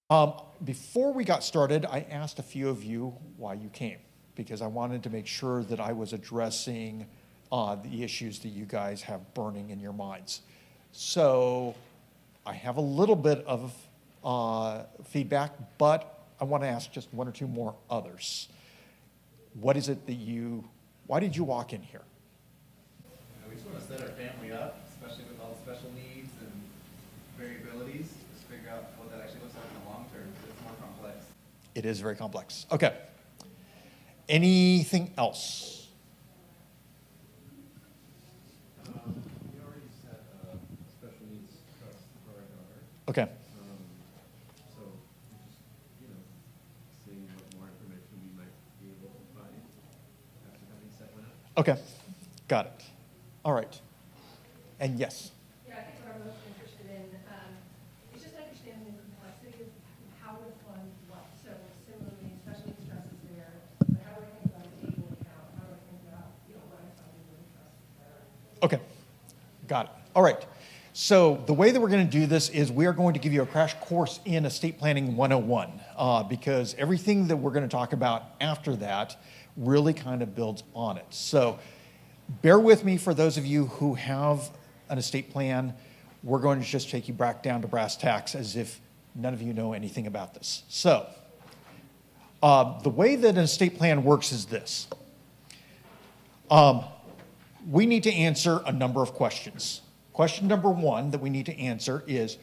Before we got started, I asked a few of you why you came, because I wanted to make sure that I was addressing the issues that you guys have burning in your minds. So I have a little bit of feedback, but I want to ask just one or two more others. What is it that why did you walk in here? We just want to set our family up, especially with all the special needs and variabilities, just figure out what that actually looks like in the long term, because it's more complex. It is very complex. Okay. Anything else? We already set a special needs trust for our daughter. Okay. So just, seeing what more information we might be able to find after having set one up. Okay. Got it. All right. And yes. Yeah, I think what I'm most interested in is just understanding the complexity of how to fund what. So similarly, special needs trust is there, but how do I think about a table account? How do I think about what I'm funding with the trust? Okay. Got it. All right. So the way that we're going to do this is we are going to give you a crash course in Estate Planning 101 because everything that we're going to talk about after that really kind of builds on it. So bear with me for those of you who have an estate plan. We're going to just take you back down to brass tacks as if none of you know anything about this. So the way that an estate plan works is this. We need to answer a number of questions. Question number one that we need to answer is,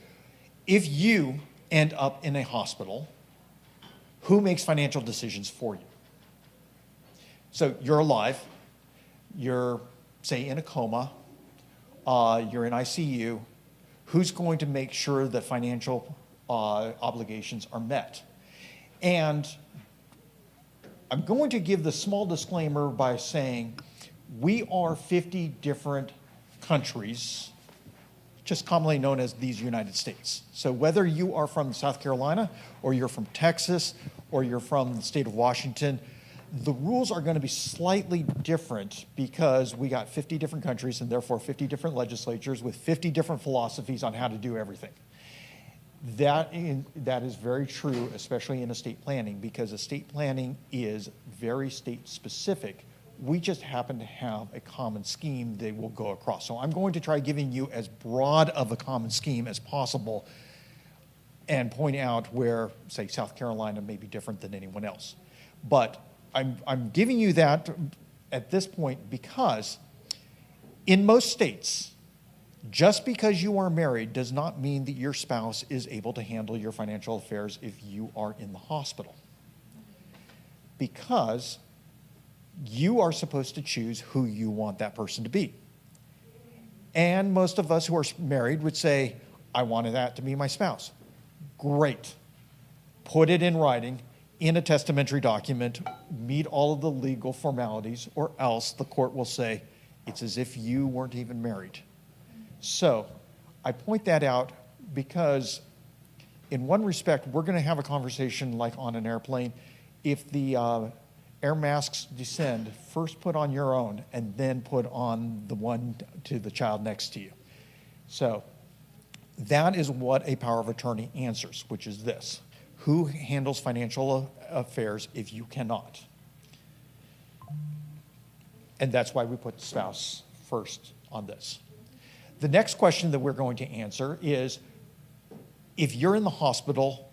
if you end up in a hospital, who makes financial decisions for you? So you're alive, you're, say, in a coma, you're in ICU, who's going to make sure that financial obligations are met? And I'm going to give the small disclaimer by saying we are 50 different countries, just commonly known as these United States. So whether you are from South Carolina, or you're from Texas, or you're from the state of Washington, the rules are going to be slightly different because we got 50 different countries and therefore 50 different legislatures with 50 different philosophies on how to do everything. That is very true, especially in estate planning, because estate planning is very state specific. We just happen to have a common scheme they will go across. So I'm going to try giving you as broad of a common scheme as possible and point out where, say, South Carolina may be different than anyone else. But I'm giving you that at this point because in most states, just because you are married does not mean that your spouse is able to handle your financial affairs if you are in the hospital. Because you are supposed to choose who you want that person to be. And most of us who are married would say, I wanted that to be my spouse. Great. Put it in writing, in a testamentary document, meet all of the legal formalities, or else the court will say it's as if you weren't even married. So I point that out because in one respect, we're going to have a conversation like on an airplane. If the air masks descend, first put on your own and then put on the one to the child next to you. So that is what a power of attorney answers, which is this. Who handles financial affairs if you cannot? And that's why we put the spouse first on this. The next question that we're going to answer is, if you're in the hospital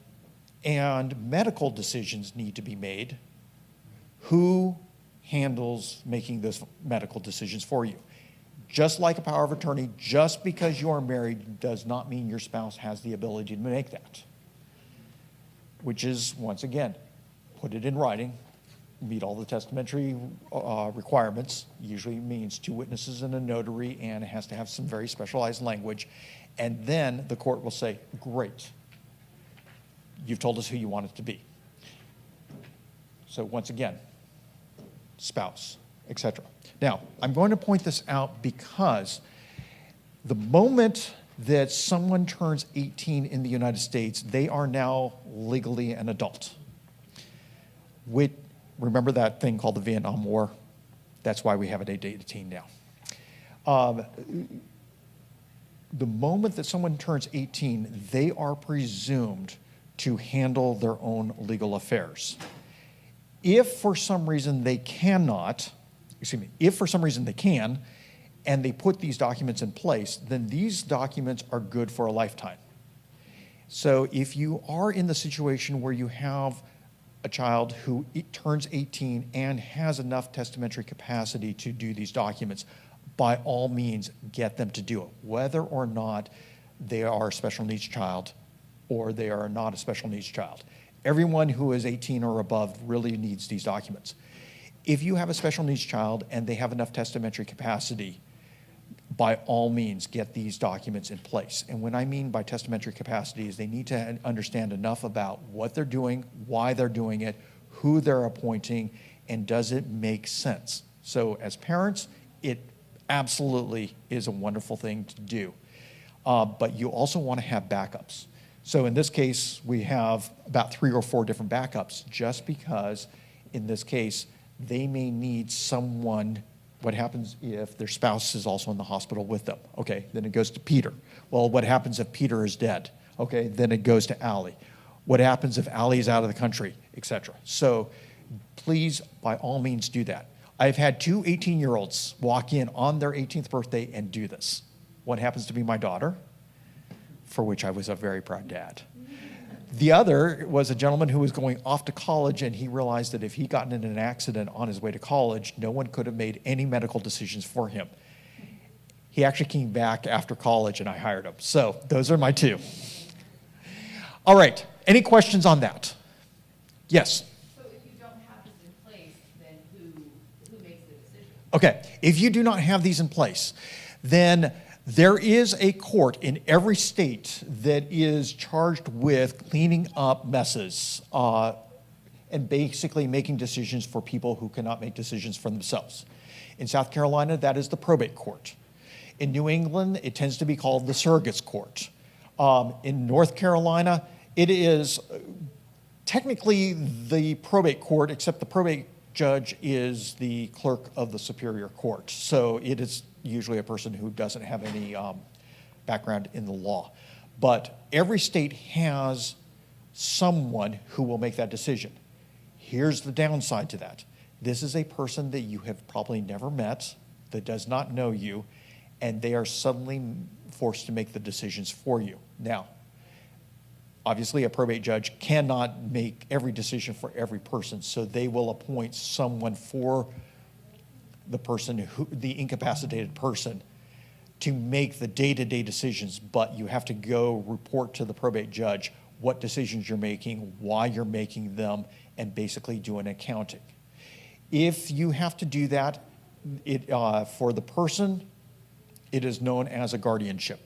and medical decisions need to be made, who handles making those medical decisions for you? Just like a power of attorney, just because you are married does not mean your spouse has the ability to make that. Which is, once again, put it in writing, meet all the testamentary requirements, usually means 2 witnesses and a notary, and it has to have some very specialized language. And then the court will say, great, you've told us who you want it to be. So once again, spouse, etc. Now, I'm going to point this out because the moment that someone turns 18 in the United States, they are now legally an adult. Remember that thing called the Vietnam War? That's why we have it at 18 now. The moment that someone turns 18, they are presumed to handle their own legal affairs. If for some reason they cannot, if for some reason they can, and they put these documents in place, then these documents are good for a lifetime. So if you are in the situation where you have a child who turns 18 and has enough testamentary capacity to do these documents, by all means, get them to do it, whether or not they are a special needs child or they are not a special needs child. Everyone who is 18 or above really needs these documents. If you have a special needs child and they have enough testamentary capacity, by all means, get these documents in place. And what I mean by testamentary capacity is they need to understand enough about what they're doing, why they're doing it, who they're appointing, and does it make sense? So as parents, it absolutely is a wonderful thing to do. But you also want to have backups. So in this case, we have about 3 or 4 different backups, just because in this case, they may need someone. What happens if their spouse is also in the hospital with them? Okay, then it goes to Peter. Well, what happens if Peter is dead? Okay, then it goes to Allie. What happens if Allie is out of the country, etc.? So please, by all means, do that. I've had 2 18-year-olds walk in on their 18th birthday and do this. One happens to be my daughter, for which I was a very proud dad. The other was a gentleman who was going off to college, and he realized that if he gotten in an accident on his way to college, no one could have made any medical decisions for him. He actually came back after college, and I hired him. So those are my 2. All right, any questions on that? Yes? So if you don't have this in place, then who makes the decision? Okay, if you do not have these in place, then there is a court in every state that is charged with cleaning up messes and basically making decisions for people who cannot make decisions for themselves. In South Carolina, that is the probate court. In New England, it tends to be called the surrogates court. In North Carolina, it is technically the probate court, except the probate judge is the clerk of the superior court. So it is usually a person who doesn't have any background in the law. But every state has someone who will make that decision. Here's the downside to that. This is a person that you have probably never met, that does not know you, and they are suddenly forced to make the decisions for you. Now, obviously, a probate judge cannot make every decision for every person, so they will appoint someone for the person, the incapacitated person, to make the day-to-day decisions, but you have to go report to the probate judge what decisions you're making, why you're making them, and basically do an accounting. If you have to do that, for the person, it is known as a guardianship.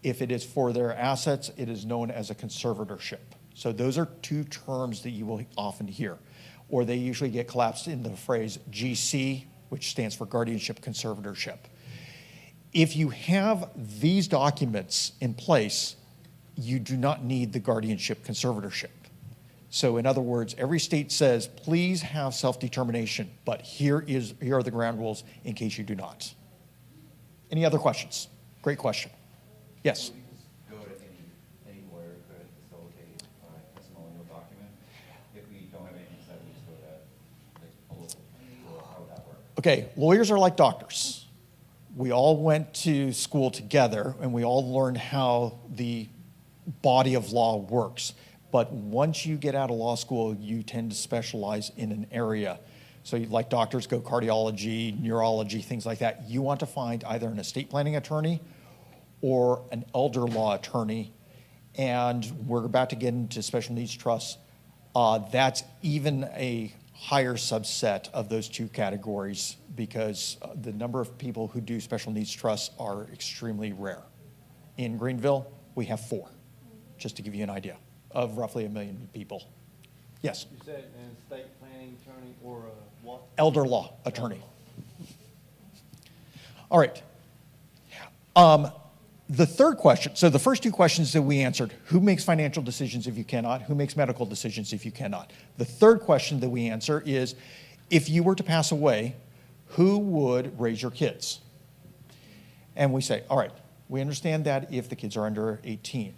If it is for their assets, it is known as a conservatorship. So those are 2 terms that you will often hear, or they usually get collapsed in the phrase GC, which stands for guardianship conservatorship. If you have these documents in place, you do not need the guardianship conservatorship. So in other words, every state says, please have self-determination, but here are the ground rules in case you do not. Any other questions? Great question. Yes? So we just go to any lawyer could facilitate a testimonial document. If we don't have anything said, we just go to like a local attorney, or how would that work? Okay, lawyers are like doctors. We all went to school together, and we all learned how the body of law works. But once you get out of law school, you tend to specialize in an area. So like doctors go cardiology, neurology, things like that. You want to find either an estate planning attorney or an elder law attorney, and we're about to get into special needs trusts. That's even a higher subset of those 2 categories, because the number of people who do special needs trusts are extremely rare. In Greenville, we have 4, just to give you an idea, of roughly 1 million people. Yes? You said an estate planning attorney or a what? Elder law attorney. All right. The third question, so the first 2 questions that we answered, who makes financial decisions if you cannot? Who makes medical decisions if you cannot? The third question that we answer is, if you were to pass away, who would raise your kids? And we say, all right, we understand that if the kids are under 18.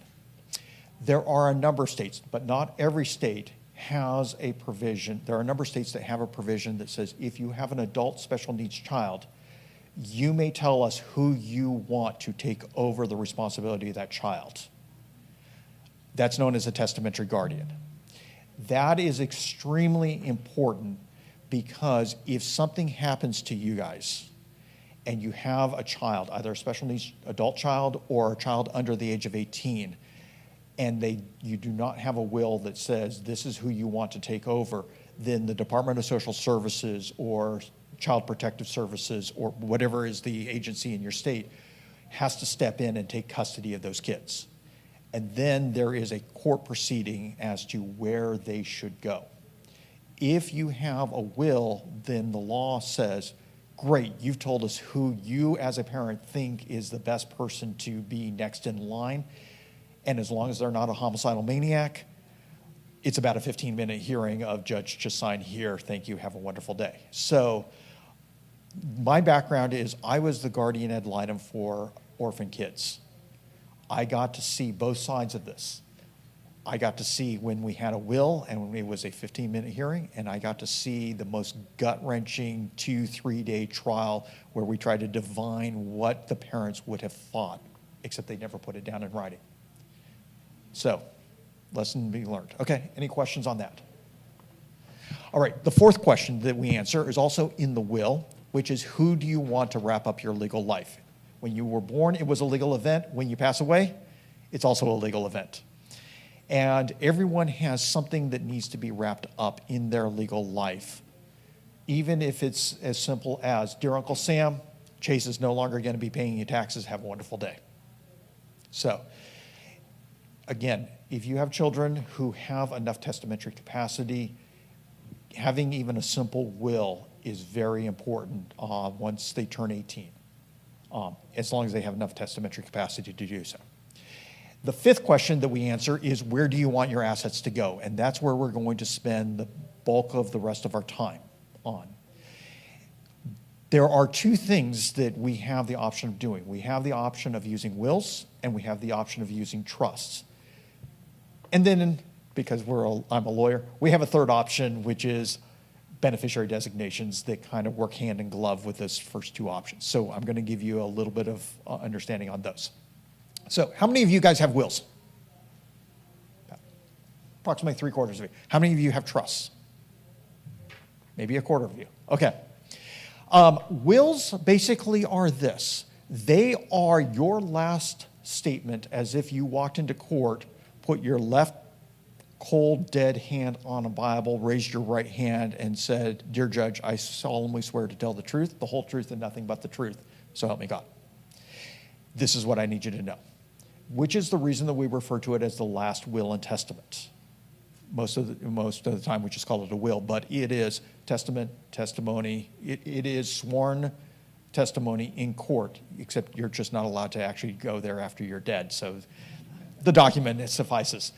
There are a number of states, but not every state has a provision. There are a number of states that have a provision that says if you have an adult special needs child, you may tell us who you want to take over the responsibility of that child. That's known as a testamentary guardian. That is extremely important because if something happens to you guys and you have a child, either a special needs adult child or a child under the age of 18, and you do not have a will that says this is who you want to take over, then the Department of Social Services or Child Protective Services or whatever is the agency in your state has to step in and take custody of those kids. And then there is a court proceeding as to where they should go. If you have a will, then the law says, great, you've told us who you as a parent think is the best person to be next in line. And as long as they're not a homicidal maniac, it's about a 15-minute hearing of Judge just sign here, thank you, have a wonderful day. So my background is I was the guardian ad litem for orphan kids. I got to see both sides of this. I got to see when we had a will and when it was a 15-minute hearing, and I got to see the most gut-wrenching 2-3 day trial where we tried to divine what the parents would have thought, except they never put it down in writing. So, lesson to be learned. Okay, any questions on that? All right, the fourth question that we answer is also in the will, which is who do you want to wrap up your legal life? When you were born, it was a legal event. When you pass away, it's also a legal event. And everyone has something that needs to be wrapped up in their legal life, even if it's as simple as, dear Uncle Sam, Chase is no longer going to be paying you taxes. Have a wonderful day. So, again, if you have children who have enough testamentary capacity, having even a simple will is very important once they turn 18, as long as they have enough testamentary capacity to do so. The fifth question that we answer is where do you want your assets to go? And that's where we're going to spend the bulk of the rest of our time on. There are two things that we have the option of doing. We have the option of using wills and we have the option of using trusts. And then, because I'm a lawyer, we have a third option, which is beneficiary designations that kind of work hand in glove with those first two options. So I'm going to give you a little bit of understanding on those. So how many of you guys have wills? Approximately 3/4 of you. How many of you have trusts? Maybe 1/4 of you. Okay. Wills basically are this. They are your last statement as if you walked into court, put your left cold, dead hand on a Bible, raised your right hand, and said, dear Judge, I solemnly swear to tell the truth, the whole truth, and nothing but the truth. So help me God. This is what I need you to know. Which is the reason that we refer to it as the last will and testament. Most of the time we just call it a will, but it is testament, testimony. It is sworn testimony in court, except you're just not allowed to actually go there after you're dead. So the document suffices.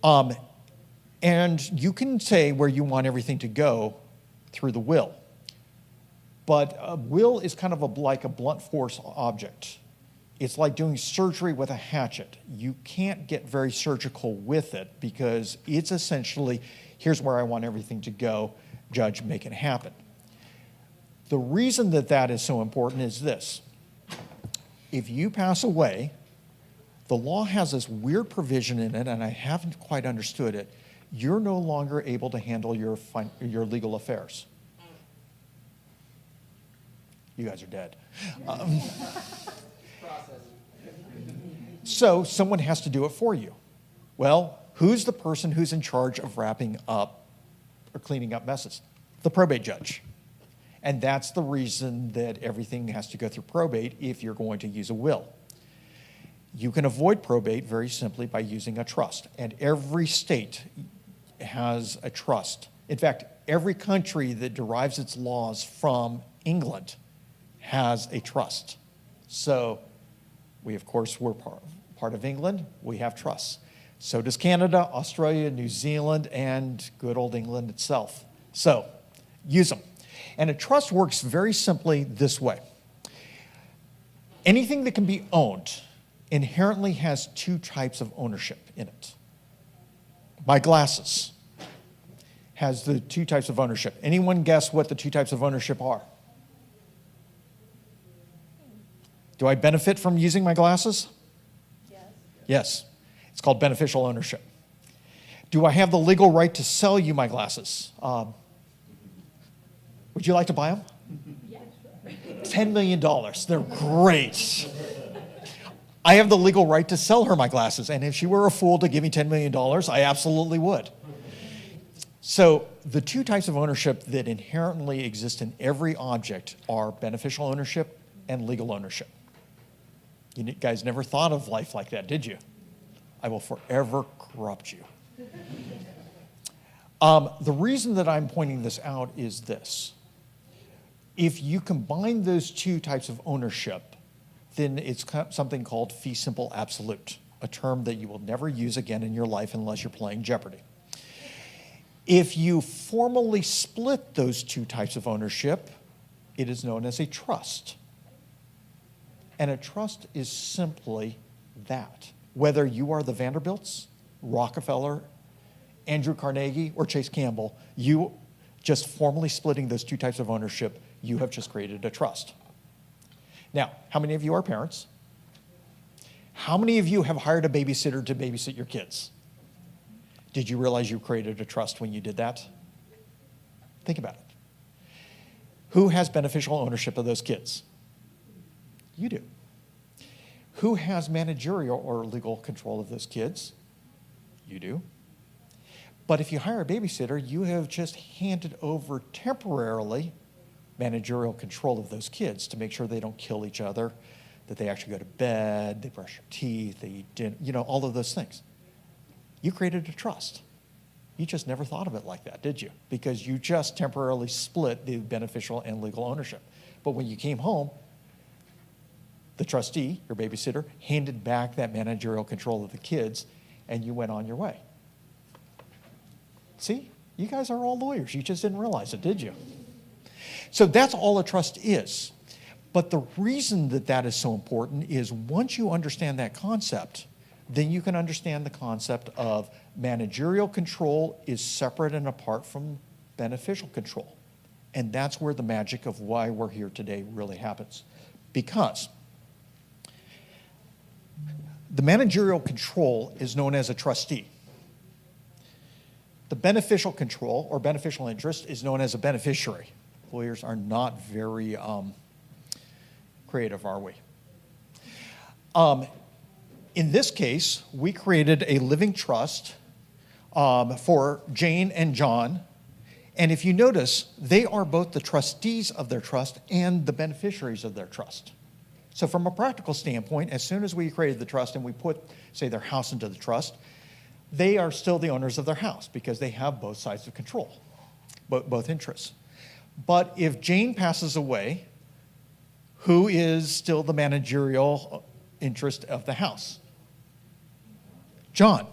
And you can say where you want everything to go through the will. But a will is kind of like a blunt force object. It's like doing surgery with a hatchet. You can't get very surgical with it because it's essentially, here's where I want everything to go, Judge, make it happen. The reason that that is so important is this. If you pass away, the law has this weird provision in it, and I haven't quite understood it. You're no longer able to handle your legal affairs. You guys are dead. So someone has to do it for you. Well, who's the person who's in charge of wrapping up or cleaning up messes? The probate judge. And that's the reason that everything has to go through probate if you're going to use a will. You can avoid probate very simply by using a trust. And every state has a trust. In fact, every country that derives its laws from England has a trust. So we, of course, we're part of England. We have trusts. So does Canada, Australia, New Zealand, and good old England itself. So use them. And a trust works very simply this way. Anything that can be owned inherently has two types of ownership in it. My glasses has the two types of ownership. Anyone guess what the two types of ownership are? Do I benefit from using my glasses? Yes. Yes. It's called beneficial ownership. Do I have the legal right to sell you my glasses? Would you like to buy them? Yes. $10 million. They're great. I have the legal right to sell her my glasses, and if she were a fool to give me $10 million, I absolutely would. So the two types of ownership that inherently exist in every object are beneficial ownership and legal ownership. You guys never thought of life like that, did you? I will forever corrupt you. The reason that I'm pointing this out is this. If you combine those two types of ownership, then it's something called fee simple absolute, a term that you will never use again in your life unless you're playing Jeopardy. If you formally split those two types of ownership, it is known as a trust. And a trust is simply that. Whether you are the Vanderbilts, Rockefeller, Andrew Carnegie, or Chace Campbell, you just formally splitting those two types of ownership, you have just created a trust. Now, how many of you are parents? How many of you have hired a babysitter to babysit your kids? Did you realize you created a trust when you did that? Think about it. Who has beneficial ownership of those kids? You do. Who has managerial or legal control of those kids? You do. But if you hire a babysitter, you have just handed over temporarily managerial control of those kids to make sure they don't kill each other, that they actually go to bed, they brush their teeth, they eat dinner, all of those things. You created a trust. You just never thought of it like that, did you? Because you just temporarily split the beneficial and legal ownership. But when you came home, the trustee, your babysitter, handed back that managerial control of the kids, and you went on your way. See, you guys are all lawyers. You just didn't realize it, did you? So that's all a trust is. But the reason that that is so important is once you understand that concept, then you can understand the concept of managerial control is separate and apart from beneficial control. And that's where the magic of why we're here today really happens. Because the managerial control is known as a trustee. The beneficial control or beneficial interest is known as a beneficiary. Lawyers are not very creative, are we? In this case, we created a living trust for Jane and John. And if you notice, they are both the trustees of their trust and the beneficiaries of their trust. So from a practical standpoint, as soon as we created the trust and we put, say, their house into the trust, they are still the owners of their house because they have both sides of control, both interests. But if Jane passes away, who is still the managerial interest of the house? John.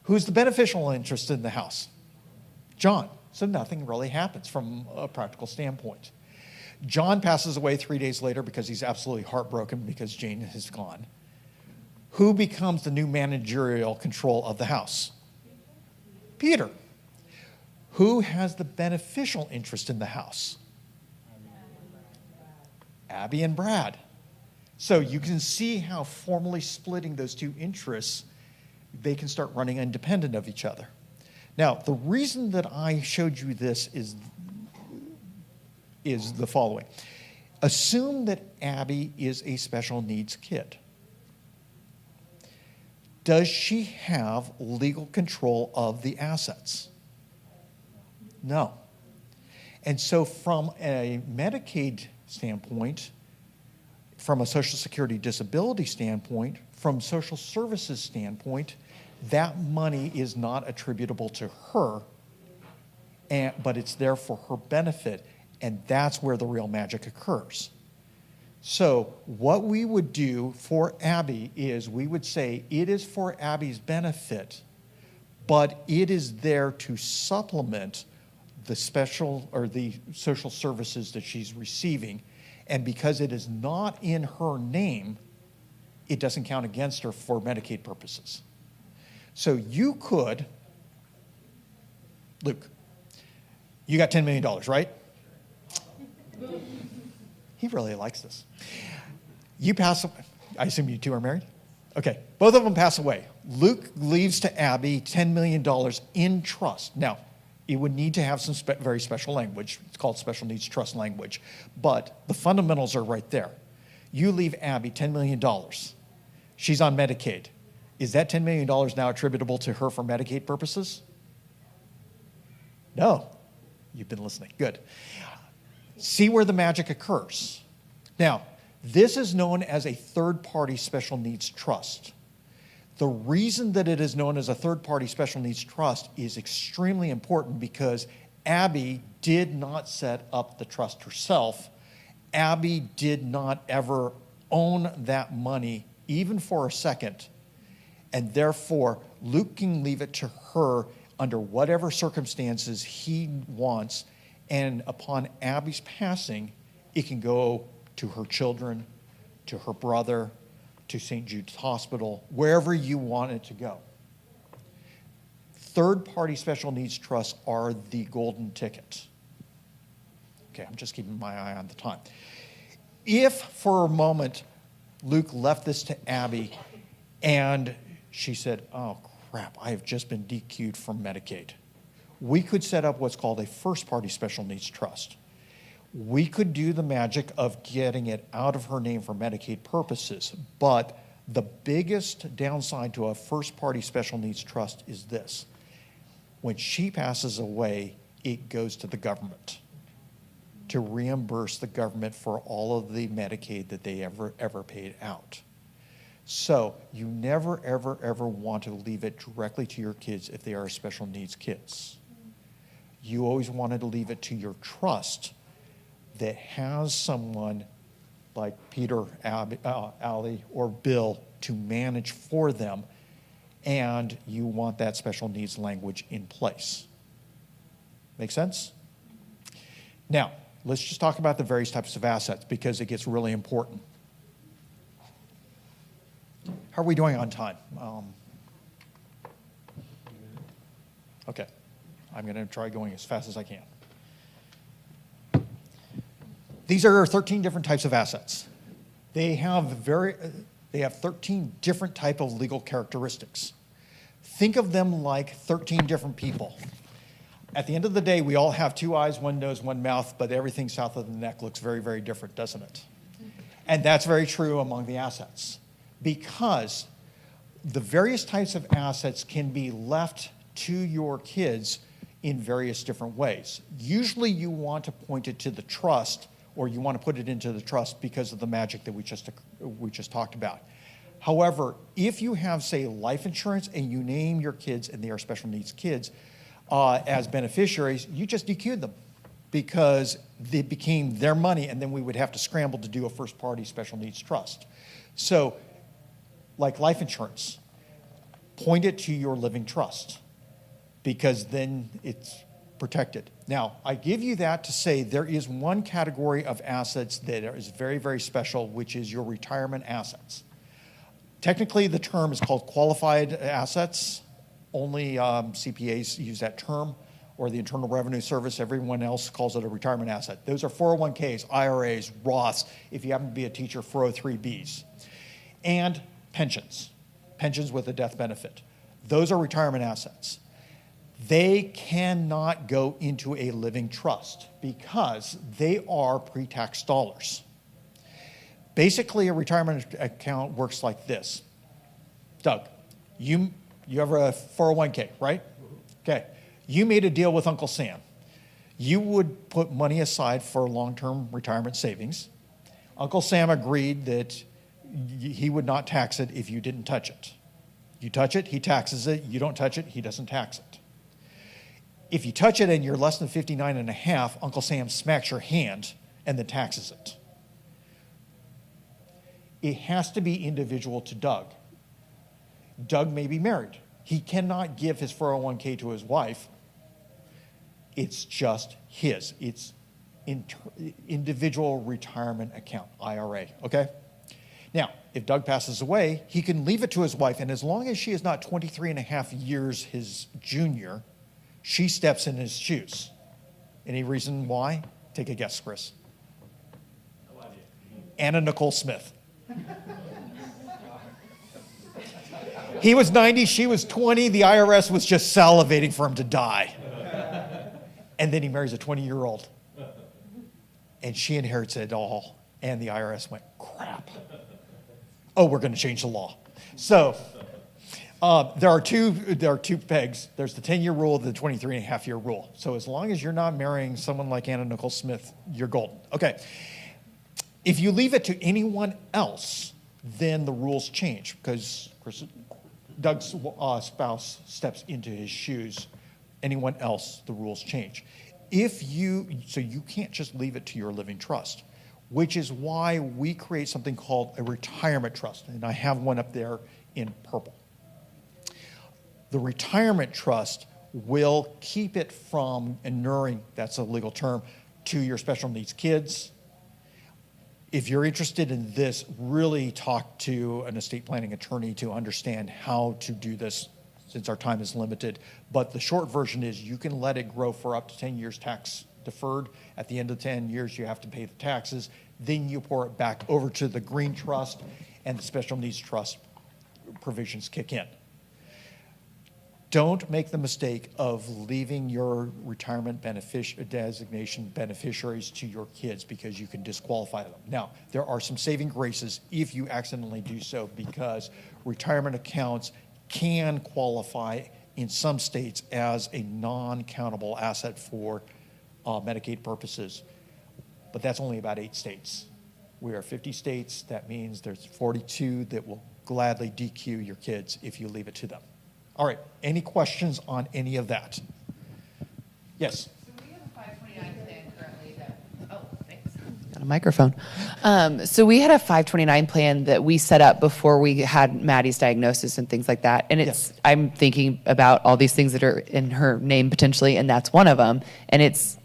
Who's the beneficial interest in the house? John. So nothing really happens from a practical standpoint. John passes away 3 days later because he's absolutely heartbroken because Jane is gone. Who becomes the new managerial control of the house? Peter. Who has the beneficial interest in the house? Abby and Brad. So you can see how formally splitting those two interests, they can start running independent of each other. Now, the reason that I showed you this is the following. Assume that Abby is a special needs kid. Does she have legal control of the assets? No. And so from a Medicaid standpoint, from a Social Security disability standpoint, from social services standpoint, that money is not attributable to her, but it's there for her benefit, and that's where the real magic occurs. So what we would do for Abby is we would say it is for Abby's benefit, but it is there to supplement the special or the social services that she's receiving. And because it is not in her name, it doesn't count against her for Medicaid purposes. So you could, Luke, you got $10 million, right? He really likes this. You pass, I assume you two are married? Okay, both of them pass away. Luke leaves to Abby $10 million in trust. Now, it would need to have some very special language. It's called special needs trust language. But the fundamentals are right there. You leave Abby $10 million. She's on Medicaid. Is that $10 million now attributable to her for Medicaid purposes? No. You've been listening. Good. See where the magic occurs. Now, this is known as a third-party special needs trust. The reason that it is known as a third-party special needs trust is extremely important because Abby did not set up the trust herself. Abby did not ever own that money, even for a second. And therefore, Luke can leave it to her under whatever circumstances he wants. And upon Abby's passing, it can go to her children, to her brother, to St. Jude's Hospital, wherever you want it to go. Third-party special needs trusts are the golden ticket. Okay, I'm just keeping my eye on the time. If for a moment Luke left this to Abby and she said, oh crap, I have just been DQ'd from Medicaid, we could set up what's called a first-party special needs trust. We could do the magic of getting it out of her name for Medicaid purposes, but the biggest downside to a first-party special needs trust is this. When she passes away, it goes to the government to reimburse the government for all of the Medicaid that they ever paid out. So you never, ever want to leave it directly to your kids if they are special needs kids. You always wanted to leave it to your trust that has someone like Peter, Allie, or Bill to manage for them, and you want that special needs language in place. Make sense? Now, let's just talk about the various types of assets because it gets really important. How are we doing on time? Okay, I'm going to try going as fast as I can. These are 13 different types of assets. They have 13 different type of legal characteristics. Think of them like 13 different people. At the end of the day, we all have 2 eyes, 1 nose, 1 mouth, but everything south of the neck looks very, very different, doesn't it? And that's very true among the assets because the various types of assets can be left to your kids in various different ways. Usually you want to point it to the trust or you want to put it into the trust because of the magic that we just talked about. However, if you have, say, life insurance and you name your kids and they are special needs kids as beneficiaries, you just DQ'd them because it became their money and then we would have to scramble to do a first-party special needs trust. So, like life insurance, point it to your living trust because then it's protected. Now, I give you that to say there is one category of assets that is very, very special, which is your retirement assets. Technically, the term is called qualified assets. Only CPAs use that term, or the Internal Revenue Service. Everyone else calls it a retirement asset. Those are 401ks, IRAs, Roths, if you happen to be a teacher, 403Bs. And pensions with a death benefit. Those are retirement assets. They cannot go into a living trust because they are pre-tax dollars. Basically, a retirement account works like this. Doug, you have a 401k, right? Okay. You made a deal with Uncle Sam. You would put money aside for long-term retirement savings. Uncle Sam agreed that he would not tax it if you didn't touch it. You touch it, he taxes it. You don't touch it, he doesn't tax it. If you touch it and you're less than 59 and a half, Uncle Sam smacks your hand and then taxes it. It has to be individual to Doug. Doug may be married. He cannot give his 401k to his wife. It's just his. It's individual retirement account, IRA, okay? Now, if Doug passes away, he can leave it to his wife, and as long as she is not 23 and a half years his junior, she steps in his shoes. Any reason why? Take a guess, Chris. No idea. Anna Nicole Smith. He was 90, she was 20. The IRS was just salivating for him to die. And then he marries a 20-year-old. And she inherits it all. And the IRS went, crap. Oh, we're going to change the law. So there are two pegs. There's the 10-year rule, the 23-and-a-half-year rule. So as long as you're not marrying someone like Anna Nicole Smith, you're golden. Okay. If you leave it to anyone else, then the rules change because Doug's spouse steps into his shoes. Anyone else, the rules change. So you can't just leave it to your living trust, which is why we create something called a retirement trust. And I have one up there in purple. The retirement trust will keep it from inuring, that's a legal term, to your special needs kids. If you're interested in this, really talk to an estate planning attorney to understand how to do this since our time is limited. But the short version is you can let it grow for up to 10 years tax deferred. At the end of 10 years, you have to pay the taxes. Then you pour it back over to the green trust and the special needs trust provisions kick in. Don't make the mistake of leaving your retirement designation beneficiaries to your kids because you can disqualify them. Now, there are some saving graces if you accidentally do so because retirement accounts can qualify in some states as a non-countable asset for Medicaid purposes, but that's only about 8 states. We are 50 states. That means there's 42 that will gladly DQ your kids if you leave it to them. All right, any questions on any of that? Yes? So we have a 529 plan currently that, oh, thanks. Got a microphone. So we had a 529 plan that we set up before we had Maddie's diagnosis and things like that. And Yes. I'm thinking about all these things that are in her name potentially, and that's one of them. And it's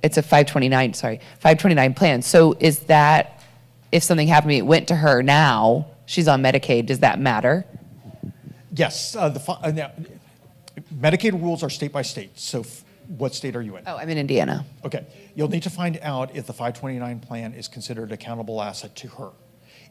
a 529 plan. So is that, if something happened to me, it went to her now, she's on Medicaid, does that matter? Yes. Now, Medicaid rules are state by state. So what state are you in? Oh, I'm in Indiana. Okay. You'll need to find out if the 529 plan is considered a countable asset to her.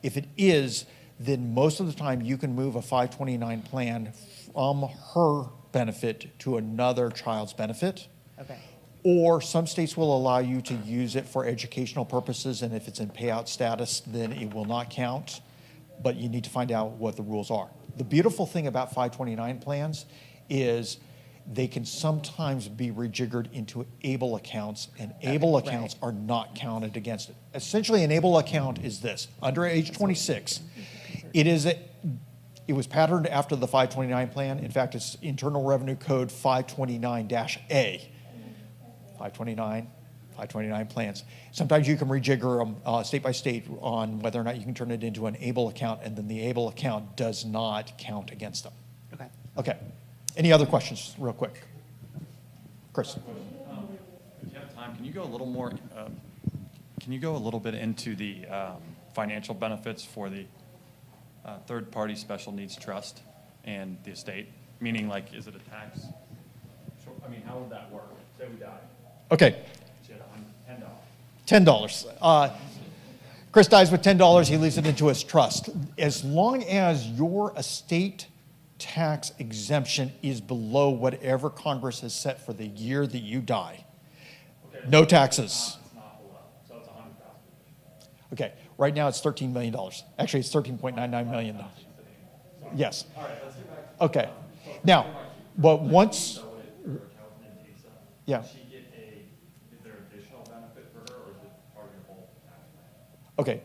If it is, then most of the time you can move a 529 plan from her benefit to another child's benefit. Okay. Or some states will allow you to use it for educational purposes, and if it's in payout status, then it will not count. But you need to find out what the rules are. The beautiful thing about 529 plans is they can sometimes be rejiggered into ABLE accounts, and ABLE accounts are not counted against it. Essentially, an ABLE account is this. Under age 26, it was patterned after the 529 plan. In fact, it's Internal Revenue Code 529-A. 529 plans. Sometimes you can rejigger them state by state on whether or not you can turn it into an ABLE account, and then the ABLE account does not count against them. Okay. Okay. Any other questions, real quick? Chris. If you have time, can you go a little more? Can you go a little bit into the financial benefits for the third-party special needs trust and the estate? Meaning, like, is it a tax? I mean, how would that work? Say we die. Okay. She had $10. $10. Chris dies with $10. He leaves it into his trust. As long as your estate tax exemption is below whatever Congress has set for the year that you die, Okay, no taxes. It's not below, so it's $100,000. Okay. Right now it's $13 million. Actually, it's $13.99 million. Yes. All right, let's get back. Okay. Now, but once, yeah. Does she get is there additional benefit for her, or is it part of your whole tax plan? Okay.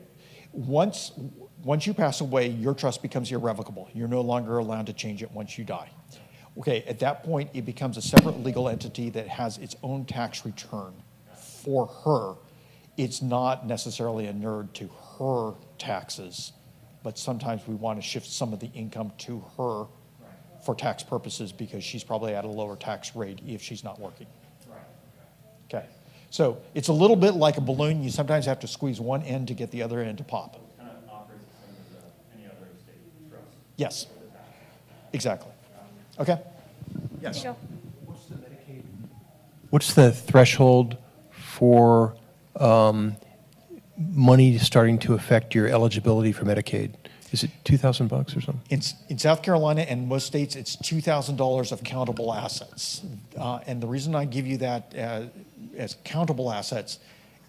Once you pass away, your trust becomes irrevocable. You're no longer allowed to change it once you die. Okay, at that point, it becomes a separate legal entity that has its own tax return for her. It's not necessarily inured to her taxes, but sometimes we want to shift some of the income to her for tax purposes because she's probably at a lower tax rate if she's not working. Okay, so it's a little bit like a balloon. You sometimes have to squeeze one end to get the other end to pop. Kind of operates the same as any Yes, exactly. Okay? Yes. What's the threshold for money starting to affect your eligibility for Medicaid? Is it $2,000 or something? In South Carolina and most states, it's $2,000 of countable assets. And the reason I give you that as countable assets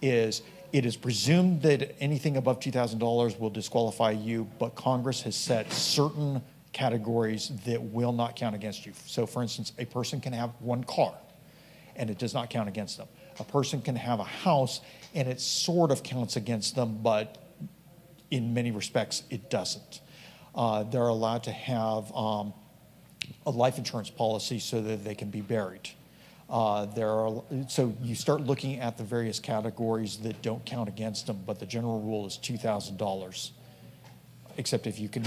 is it is presumed that anything above $2,000 will disqualify you, but Congress has set certain categories that will not count against you. So, for instance, a person can have one car, and it does not count against them. A person can have a house, and it sort of counts against them, but in many respects, it doesn't. They're allowed to have a life insurance policy so that they can be buried. So you start looking at the various categories that don't count against them, but the general rule is $2,000, except if you can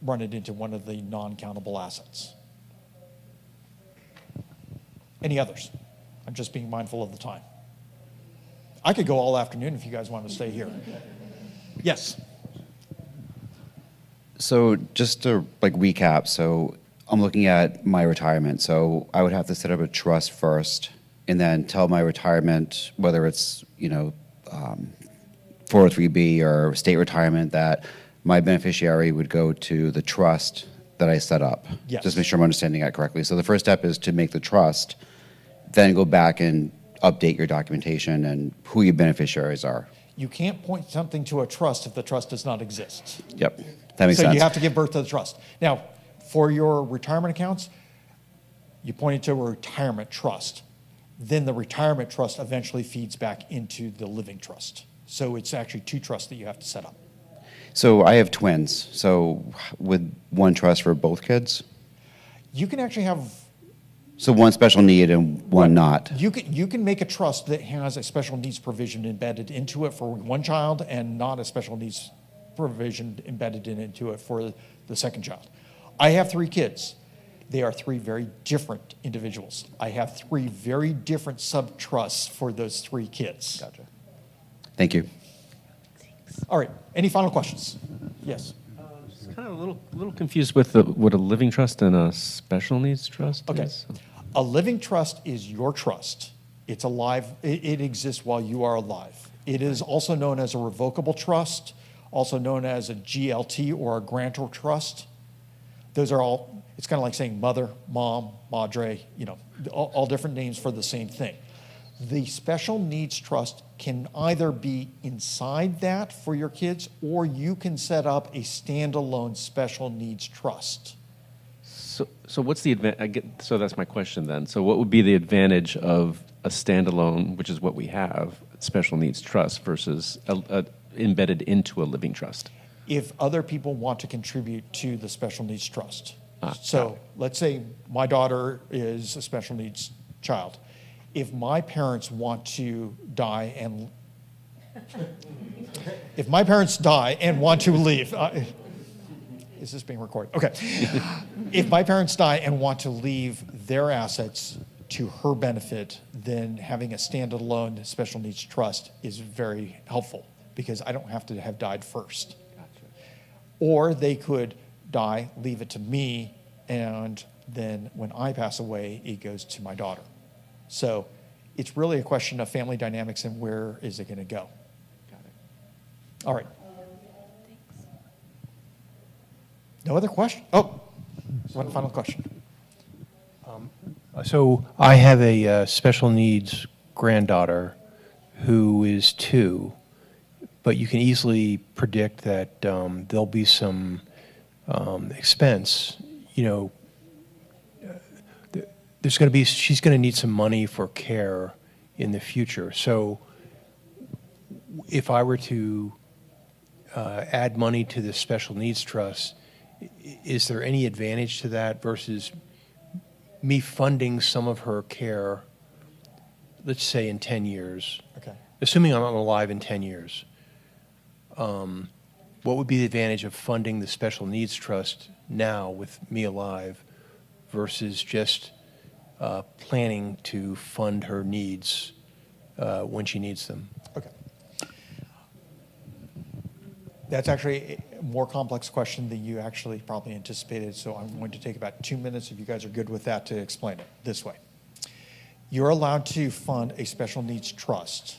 run it into one of the non-countable assets. Any others? I'm just being mindful of the time. I could go all afternoon if you guys want to stay here. Yes. So just to recap, so I'm looking at my retirement. So I would have to set up a trust first and then tell my retirement, whether it's, 403B or state retirement, that my beneficiary would go to the trust that I set up. Yes. Just make sure I'm understanding that correctly. So the first step is to make the trust, then go back and update your documentation and who your beneficiaries are. You can't point something to a trust if the trust does not exist. Yep, that makes So sense. you have to give birth to the trust. Now, for your retirement accounts, you point it to a retirement trust. Then the retirement trust eventually feeds back into the living trust. So it's actually two trusts that you have to set up. So I have twins. So with one trust for both kids? You can actually have, So one special need and one not? you can make a trust that has a special needs provision embedded into it for one child and not a special needs provision embedded into it for the second child. I have 3 kids. They are 3 very different individuals. I have 3 very different sub-trusts for those 3 kids. Gotcha. Thank you. All right, any final questions? Yes. Just kind of a little confused with what a living trust and a special needs trust Okay. is. A living trust is your trust. It's alive, it exists while you are alive. It is also known as a revocable trust, also known as a GLT or a grantor trust. Those are all, it's kind of like saying mother, mom, madre, all different names for the same thing. The special needs trust can either be inside that for your kids, or you can set up a standalone special needs trust. So what's the advantage? So that's my question then. So what would be the advantage of a standalone, which is what we have, special needs trust versus embedded into a living trust? If other people want to contribute to the special needs trust. Got So it. let's say my daughter is a special needs child. If my parents want to die and if my parents die and want to leave, is this being recorded? Okay. If my parents die and want to leave their assets to her benefit, then having a standalone special needs trust is very helpful because I don't have to have died first. Or they could die, leave it to me, and then when I pass away, it goes to my daughter. So it's really a question of family dynamics and where is it going to go. Got it. All right. No other question? Oh, one final question. So I have a special needs granddaughter who is 2, but you can easily predict that there'll be some expense. She's going to need some money for care in the future. So if I were to add money to the special needs trust, is there any advantage to that versus me funding some of her care, let's say in 10 years, Okay. assuming I'm alive in 10 years? What would be the advantage of funding the special needs trust now with me alive versus just planning to fund her needs when she needs them? Okay. That's actually more complex question than you actually probably anticipated, so I'm going to take about 2 minutes, if you guys are good with that, to explain it this way. You're allowed to fund a special needs trust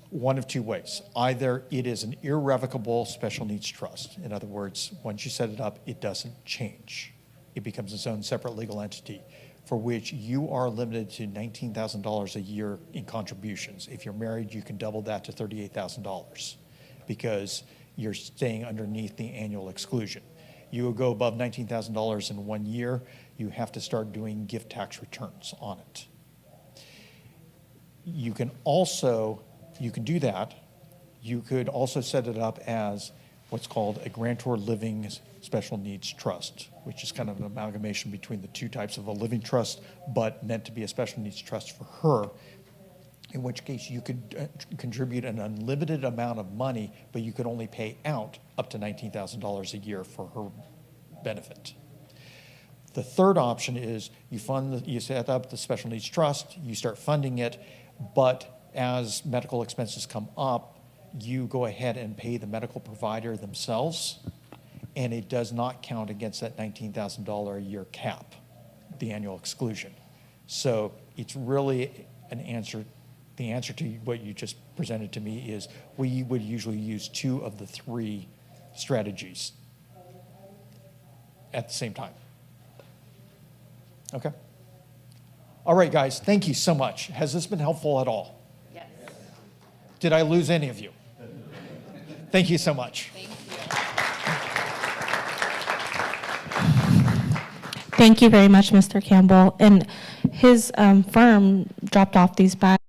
one of two ways. Either it is an irrevocable special needs trust. In other words, once you set it up, it doesn't change. It becomes its own separate legal entity for which you are limited to $19,000 a year in contributions. If you're married, you can double that to $38,000 because you're staying underneath the annual exclusion. You will go above $19,000 in 1 year, you have to start doing gift tax returns on it. You can do that. You could also set it up as what's called a grantor living special needs trust, which is kind of an amalgamation between the two types of a living trust, but meant to be a special needs trust for her, in which case you could contribute an unlimited amount of money, but you could only pay out up to $19,000 a year for her benefit. The third option is you set up the special needs trust, you start funding it, but as medical expenses come up, you go ahead and pay the medical provider themselves, and it does not count against that $19,000 a year cap, the annual exclusion. So it's really an answer. The answer to what you just presented to me is we would usually use 2 of the 3 strategies at the same time. Okay? All right, guys, thank you so much. Has this been helpful at all? Yes. Did I lose any of you? Thank you so much. Thank you. Thank you very much, Mr. Campbell. And his firm dropped off these bags.